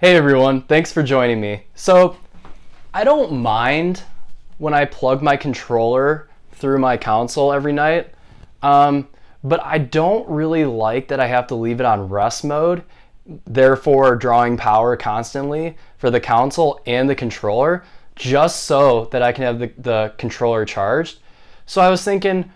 Hey everyone, thanks for joining me. So, I don't mind when I plug my controller through my console every night, but I don't really like that I have to leave it on rest mode, therefore drawing power constantly for the console and the controller, just so that I can have the controller charged. So I was thinking,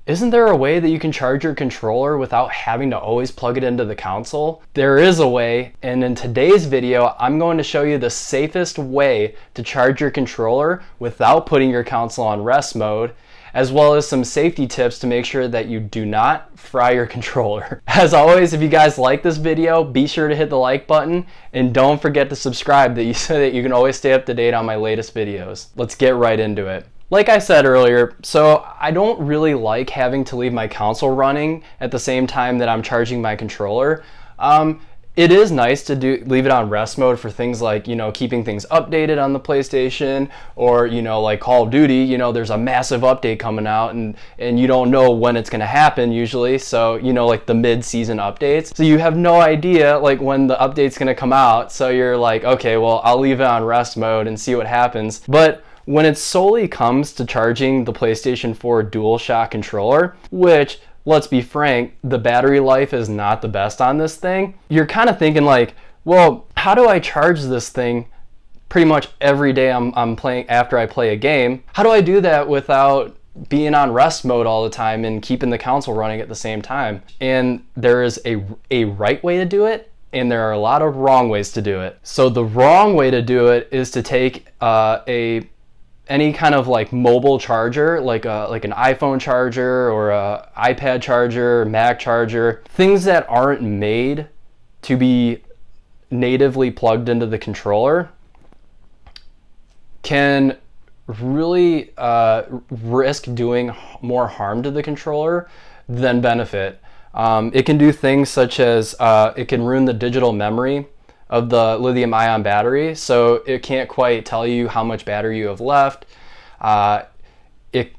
isn't there a way that you can charge your controller without having to always plug it into the console? There is a way, and in today's video, I'm going to show you the safest way to charge your controller without putting your console on rest mode, as well as some safety tips to make sure that you do not fry your controller. As always, if you guys like this video, be sure to hit the like button, and don't forget to subscribe so that you can always stay up to date on my latest videos. Let's get right into it. Like I said earlier, so I don't really like having to leave my console running at the same time that I'm charging my controller. It is nice to leave it on rest mode for things like, keeping things updated on the PlayStation, or, like Call of Duty, there's a massive update coming out and you don't know when it's going to happen usually. So, like the mid-season updates. So you have no idea like when the update's going to come out. So you're like, okay, well, I'll leave it on rest mode and see what happens. But when it solely comes to charging the PlayStation 4 DualShock controller, which, let's be frank, the battery life is not the best on this thing, you're kind of thinking like, well, how do I charge this thing pretty much every day I'm playing after I play a game? How do I do that without being on rest mode all the time and keeping the console running at the same time? And there is a right way to do it, and there are a lot of wrong ways to do it. So the wrong way to do it is to take any kind of like mobile charger, like an iPhone charger or a iPad charger, Mac charger, things that aren't made to be natively plugged into the controller, can really risk doing more harm to the controller than benefit. It can do things such as it can ruin the digital memory of the lithium-ion battery, so it can't quite tell you how much battery you have left. It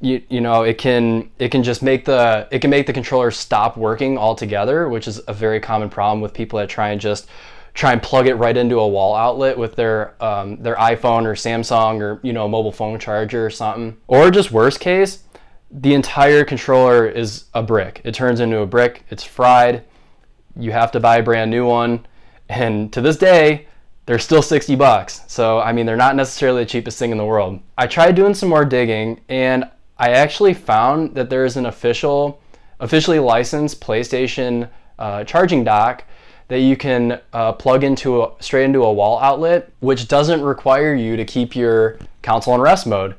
can just make the controller stop working altogether, which is a very common problem with people that try and plug it right into a wall outlet with their iPhone or Samsung or mobile phone charger or something. Or just worst case, the entire controller is a brick. It turns into a brick. It's fried. You have to buy a brand new one. And to this day, they're still $60. So, I mean, they're not necessarily the cheapest thing in the world. I tried doing some more digging, and I actually found that there is an officially licensed PlayStation charging dock that you can plug straight into a wall outlet, which doesn't require you to keep your console in rest mode.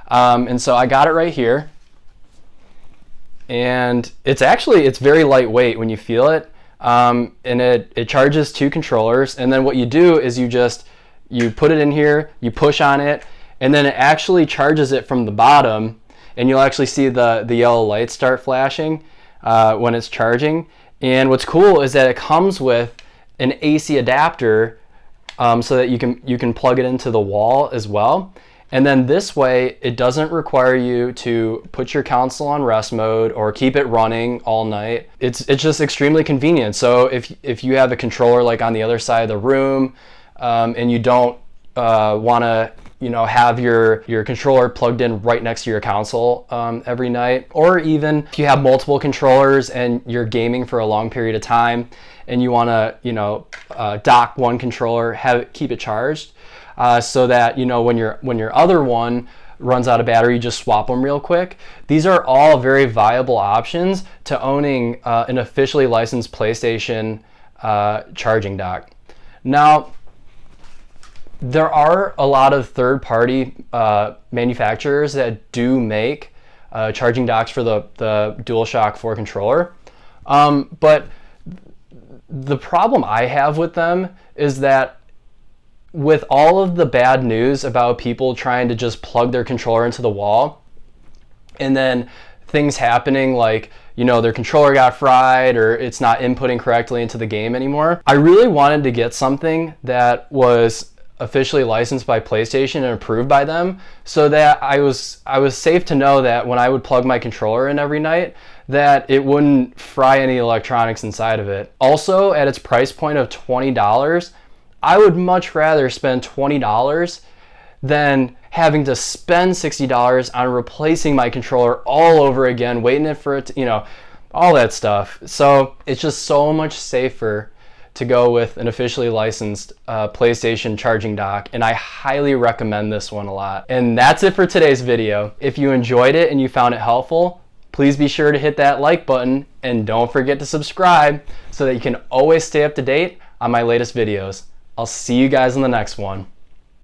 And so I got it right here. And it's very lightweight when you feel it. And it charges two controllers, and then what you do is you put it in here, you push on it, and then it actually charges it from the bottom, and you'll actually see the yellow lights start flashing when it's charging. And what's cool is that it comes with an AC adapter, so that you can plug it into the wall as well. And then this way, it doesn't require you to put your console on rest mode or keep it running all night. It's just extremely convenient. So if you have a controller like on the other side of the room, and you don't want to have your controller plugged in right next to your console every night, or even if you have multiple controllers and you're gaming for a long period of time and you want to dock one controller, keep it charged. So that when your other one runs out of battery, you just swap them real quick. These are all very viable options to owning an officially licensed PlayStation charging dock. Now, there are a lot of third-party manufacturers that do make charging docks for the DualShock 4 controller, but the problem I have with them is that with all of the bad news about people trying to just plug their controller into the wall, and then things happening like, their controller got fried or it's not inputting correctly into the game anymore, I really wanted to get something that was officially licensed by PlayStation and approved by them, so that I was safe to know that when I would plug my controller in every night, that it wouldn't fry any electronics inside of it. Also, at its price point of $20, I would much rather spend $20 than having to spend $60 on replacing my controller all over again, waiting for it to, you know, all that stuff. So it's just so much safer to go with an officially licensed PlayStation charging dock, and I highly recommend this one a lot. And that's it for today's video. If you enjoyed it and you found it helpful, please be sure to hit that like button and don't forget to subscribe so that you can always stay up to date on my latest videos. I'll see you guys in the next one.